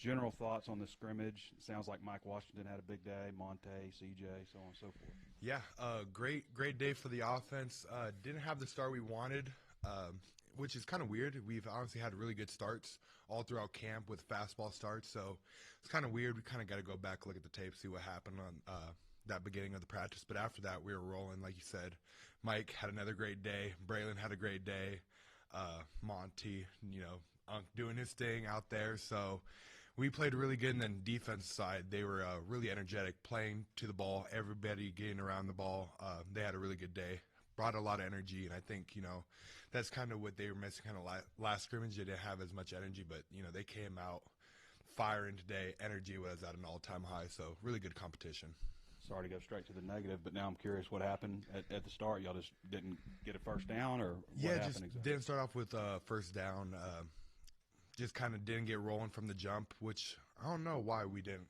general thoughts on the scrimmage. It sounds like Mike Washington had a big day, Monte, CJ, so on and so forth. Yeah, great day for the offense. Didn't have the start we wanted, which is kind of weird. We've honestly had really good starts all throughout camp with fastball starts, so it's kind of weird. We kind of got to go back, look at the tape, see what happened on that beginning of the practice. But after that, we were rolling, like you said. Mike had another great day. Braylon had a great day. Monte, doing his thing out there. So we played really good. And then defense side, they were really energetic, playing to the ball, everybody getting around the ball. They had a really good day. Brought a lot of energy, and I think, that's kind of what they were missing kind of last scrimmage. They didn't have as much energy, but, they came out firing today. Energy was at an all-time high, so really good competition. Sorry to go straight to the negative, but now I'm curious what happened at the start. Y'all just didn't get a first down, or what happened just exactly? Didn't start off with first down. Just kind of didn't get rolling from the jump, which I don't know why we didn't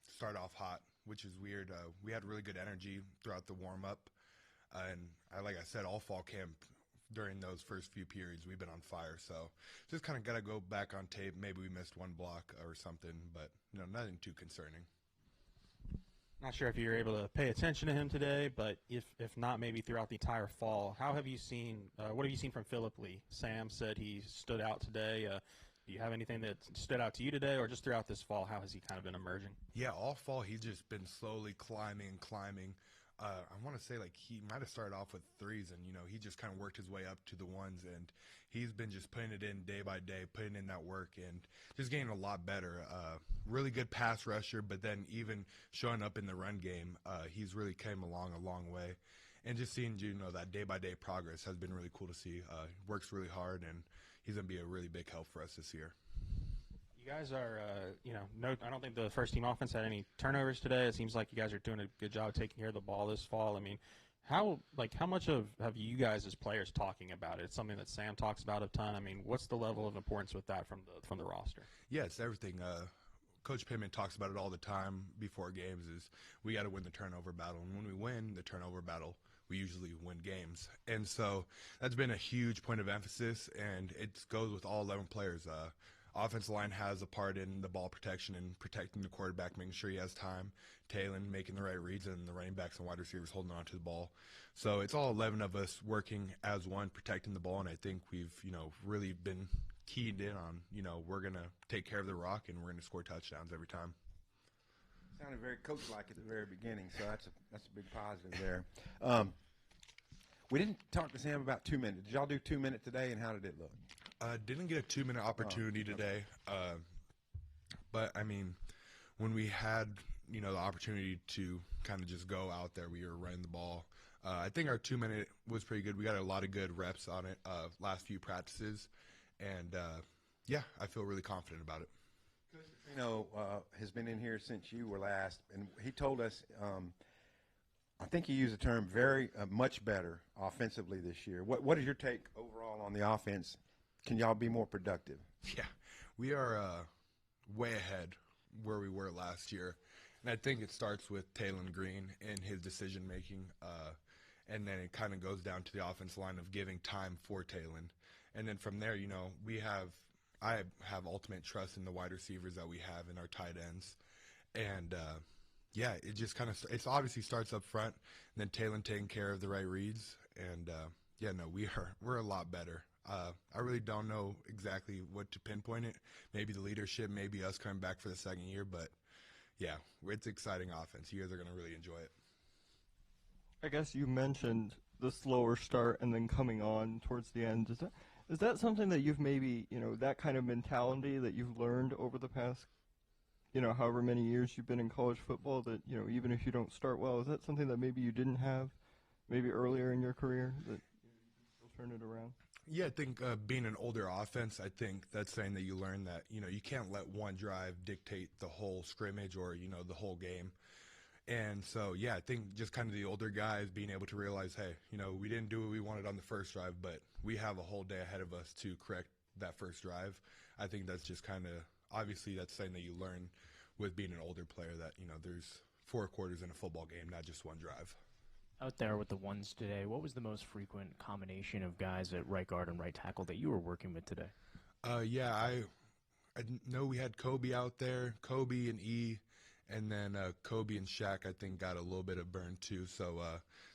start off hot, which is weird. We had really good energy throughout the warm-up, and like I said, all fall camp during those first few periods, we've been on fire. So just kind of got to go back on tape. Maybe we missed one block or something, but nothing too concerning. Not sure if you were able to pay attention to him today, but if not, maybe throughout the entire fall. What have you seen from Phillip Lee? Sam said he stood out today. Do you have anything that stood out to you today, or just throughout this fall, how has he kind of been emerging? Yeah, all fall he's just been slowly climbing. I want to say like he might have started off with threes, and he just kind of worked his way up to the ones, and he's been just putting it in day by day, putting in that work, and just getting a lot better. Really good pass rusher, but then even showing up in the run game, he's really came along a long way, and just seeing that day by day progress has been really cool to see. Works really hard, and he's gonna be a really big help for us this year. You guys are, I don't think the first team offense had any turnovers today. It seems like you guys are doing a good job taking care of the ball this fall. I mean, how much have you guys as players talking about it? It's something that Sam talks about a ton. I mean, what's the level of importance with that from the roster? Yeah, it's everything. Coach Pittman talks about it all the time before games. Is we got to win the turnover battle, and when we win the turnover battle, we usually win games. And so that's been a huge point of emphasis, and it goes with all 11 players. Offensive line has a part in the ball protection and protecting the quarterback, making sure he has time. Talon making the right reads, and the running backs and wide receivers holding on to the ball. So it's all 11 of us working as one, protecting the ball, and I think we've, really been keyed in on, we're going to take care of the rock and we're going to score touchdowns every time. Sounded very coach-like at the very beginning, so that's a big positive there. We didn't talk to Sam about 2 minutes. Did y'all do 2 minutes today, and how did it look? Didn't get a 2-minute opportunity today, but I mean, when we had the opportunity to kind of just go out there, we were running the ball. I think our 2-minute was pretty good. We got a lot of good reps on it last few practices, and yeah, I feel really confident about it. Has been in here since you were last, and he told us. I think he used the term very much better offensively this year. What is your take overall on the offense? Can y'all be more productive? Yeah, we are way ahead where we were last year. And I think it starts with Talon Green and his decision-making, and then it kind of goes down to the offense line of giving time for Talon. And then from there, I have ultimate trust in the wide receivers that we have in our tight ends. And, yeah, it just kind of – it obviously starts up front, and then Talon taking care of the right reads. And, we're a lot better. I really don't know exactly what to pinpoint it. Maybe the leadership, maybe us coming back for the second year. But, yeah, it's exciting offense. You guys are going to really enjoy it. I guess you mentioned the slower start and then coming on towards the end. Is that something that you've maybe, that kind of mentality that you've learned over the past, however many years you've been in college football, that, even if you don't start well, is that something that maybe you didn't have maybe earlier in your career that you'll turn it around? Yeah, I think being an older offense, I think that's saying that you learn that, you can't let one drive dictate the whole scrimmage or, the whole game. And so, yeah, I think just kind of the older guys being able to realize, hey, we didn't do what we wanted on the first drive, but we have a whole day ahead of us to correct that first drive. I think that's just kind of, obviously that's something that you learn with being an older player, that, there's 4 quarters in a football game, not just one drive. Out there with the ones today, what was the most frequent combination of guys at right guard and right tackle that you were working with today? Yeah, I know we had Kobe out there, Kobe and E, and then Kobe and Shaq, I think, got a little bit of burn too. So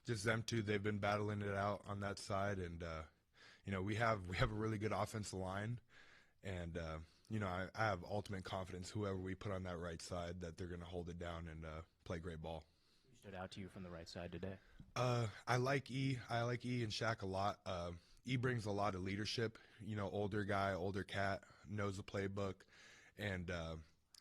just them two, they've been battling it out on that side, and we have a really good offensive line, and I have ultimate confidence whoever we put on that right side that they're going to hold it down and play great ball. Who stood out to you from the right side today? I like E. I like E and Shaq a lot. E brings a lot of leadership. Older guy, older cat, knows the playbook, and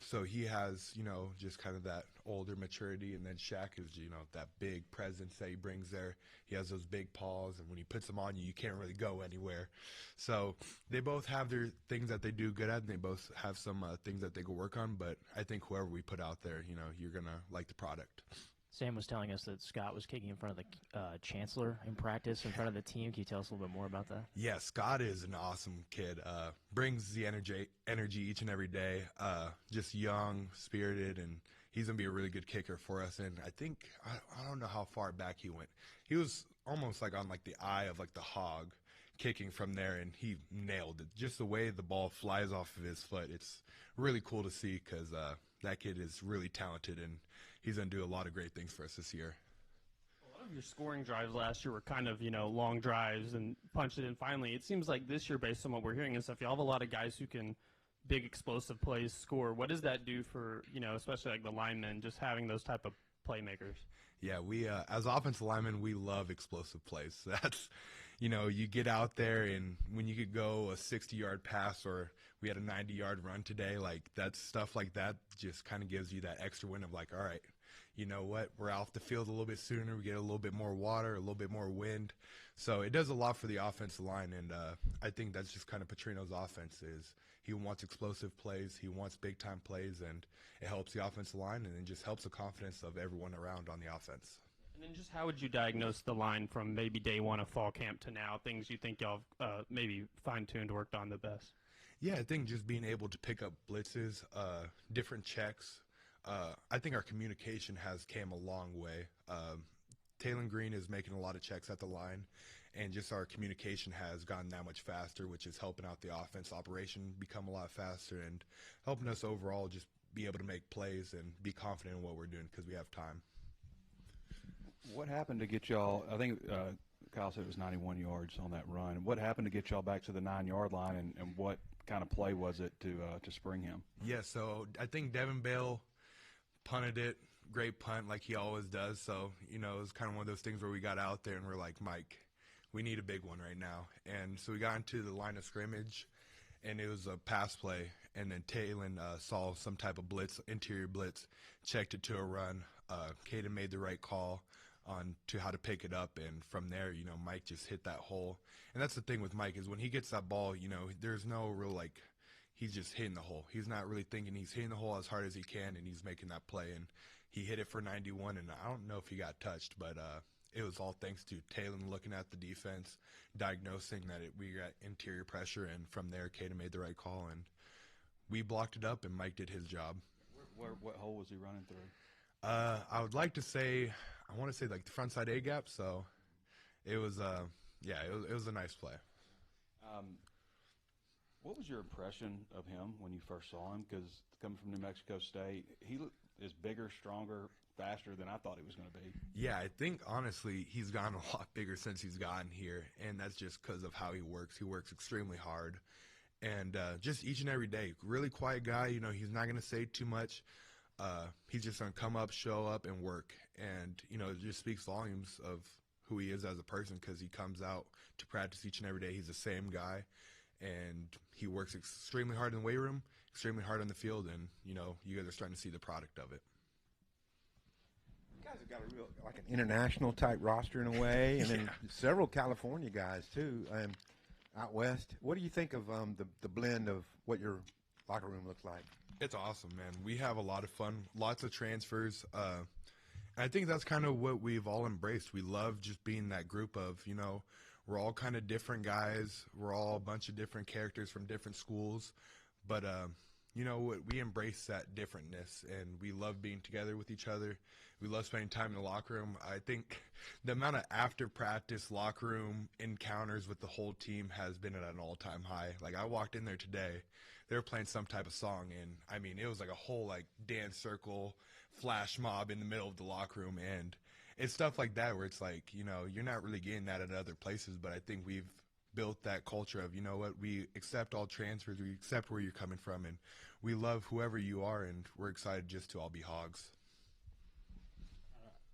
so he has just kind of that older maturity. And then Shaq is that big presence that he brings there. He has those big paws, and when he puts them on you, you can't really go anywhere. So they both have their things that they do good at, and they both have some things that they can work on. But I think whoever we put out there, you're gonna like the product. Sam was telling us that Scott was kicking in front of the chancellor in practice, in front of the team. Can you tell us a little bit more about that? Yeah, Scott is an awesome kid. Brings the energy each and every day. Just young, spirited, and he's going to be a really good kicker for us. And I think, I don't know how far back he went. He was almost like on like the eye of like the hog, kicking from there, and he nailed it. Just the way the ball flies off of his foot, it's really cool to see because that kid is really talented, and he's going to do a lot of great things for us this year. A lot of your scoring drives last year were kind of, long drives and punched it in finally. It seems like this year, based on what we're hearing and stuff, you all have a lot of guys who can big explosive plays score. What does that do for, especially like the linemen, just having those type of playmakers? Yeah, we as offensive linemen, we love explosive plays. That's, you get out there, and when you could go a 60-yard pass, or we had a 90-yard run today, like that stuff like that just kind of gives you that extra win of like, all right, you know what, we're off the field a little bit sooner, we get a little bit more water, a little bit more wind. So it does a lot for the offensive line, and I think that's just kind of Petrino's offense is he wants explosive plays, he wants big-time plays, and it helps the offensive line, and it just helps the confidence of everyone around on the offense. And then just how would you diagnose the line from maybe day one of fall camp to now, things you think y'all maybe fine-tuned, worked on the best? Yeah, I think just being able to pick up blitzes, different checks. I think our communication has came a long way. Taylon Green is making a lot of checks at the line, and just our communication has gotten that much faster, which is helping out the offense operation become a lot faster and helping us overall just be able to make plays and be confident in what we're doing because we have time. What happened to get y'all? I think Kyle said it was 91 yards on that run. What happened to get y'all back to the 9-yard line, and what kind of play was it to spring him? Yeah, so I think Devin Bale punted it, great punt like he always does. So, it was kind of one of those things where we got out there and we're like, Mike, we need a big one right now. And so we got into the line of scrimmage, and it was a pass play. And then Taylon saw some type of blitz, interior blitz, checked it to a run. Caden made the right call on to how to pick it up, and from there, Mike just hit that hole. And that's the thing with Mike is when he gets that ball, there's no real he's just hitting the hole. He's not really thinking, he's hitting the hole as hard as he can, and he's making that play. And he hit it for 91, and I don't know if he got touched, but it was all thanks to Taylon looking at the defense, diagnosing that we got interior pressure, and from there, Caden made the right call, and we blocked it up, and Mike did his job. What hole was he running through? I would like to say, I want to say like the front side A gap. So it was, it was a nice play. What was your impression of him when you first saw him? Because coming from New Mexico State, he is bigger, stronger, faster than I thought he was going to be. Yeah, I think honestly he's gotten a lot bigger since he's gotten here, and that's just because of how he works. He works extremely hard, and just each and every day, really quiet guy. He's not going to say too much. He's just going to come up, show up, and work. And, it just speaks volumes of who he is as a person because he comes out to practice each and every day. He's the same guy, and he works extremely hard in the weight room, extremely hard on the field, and, you guys are starting to see the product of it. You guys have got a real, like an international type roster in a way, and then several California guys, too, out west. What do you think of the blend of what your locker room looks like? It's awesome, man. We have a lot of fun, lots of transfers. I think that's kind of what we've all embraced. We love just being that group of, we're all kind of different guys. We're all a bunch of different characters from different schools. But, you know what, we embrace that differentness, and we love being together with each other. We love spending time in the locker room. I think the amount of after practice locker room encounters with the whole team has been at an all-time high. Like, I walked in there today, they were playing some type of song, and I mean, it was like a whole like dance circle, flash mob in the middle of the locker room, and it's stuff like that where it's like, you know, you're not really getting that at other places, but I think we've built that culture of, you know what, we accept all transfers, we accept where you're coming from, and we love whoever you are, and we're excited just to all be Hogs.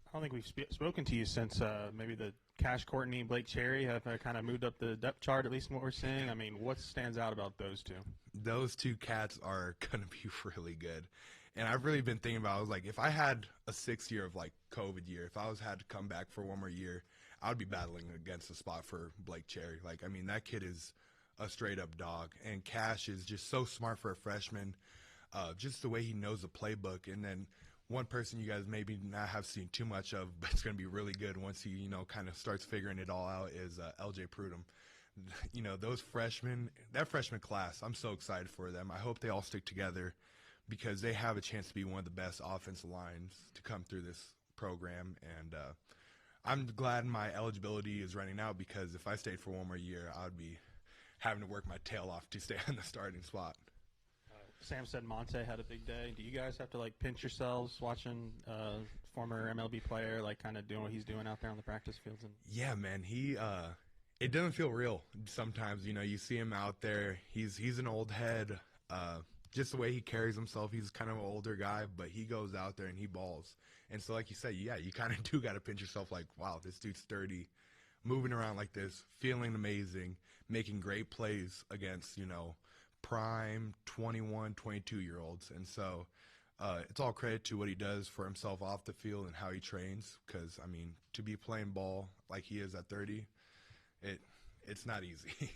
I don't think we've spoken to you since maybe the Cash Courtney, Blake Cherry have kind of moved up the depth chart, at least in what we're seeing. I mean, what stands out about those two? Those two cats are going to be really good. And I've really been thinking about, I was like, if I had a 6th year of like COVID year, if I had to come back for one more year, I would be battling against a spot for Blake Cherry. Like, I mean, that kid is a straight up dog. And Cash is just so smart for a freshman, just the way he knows the playbook. And then one person you guys maybe not have seen too much of, but it's going to be really good once he, you know, kind of starts figuring it all out, is LJ Prudhomme. You know, those freshmen, that freshman class, I'm so excited for them. I hope they all stick together because they have a chance to be one of the best offensive lines to come through this program. And I'm glad my eligibility is running out, because if I stayed for one more year, I would be having to work my tail off to stay on the starting spot. Sam said Monte had a big day. Do you guys have to like pinch yourselves watching former MLB player like kind of doing what he's doing out there on the practice fields? And Yeah, man, he it doesn't feel real sometimes. You know, you see him out there. He's an old head. Just the way he carries himself, he's kind of an older guy, but he goes out there and he balls. And so, like you said, yeah, you kind of do got to pinch yourself like, wow, this dude's 30, moving around like this, feeling amazing, making great plays against, you know, prime 21, 22-year-olds. And so it's all credit to what he does for himself off the field and how he trains, because, I mean, to be playing ball like he is at 30, it's not easy.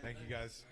Thank you, guys.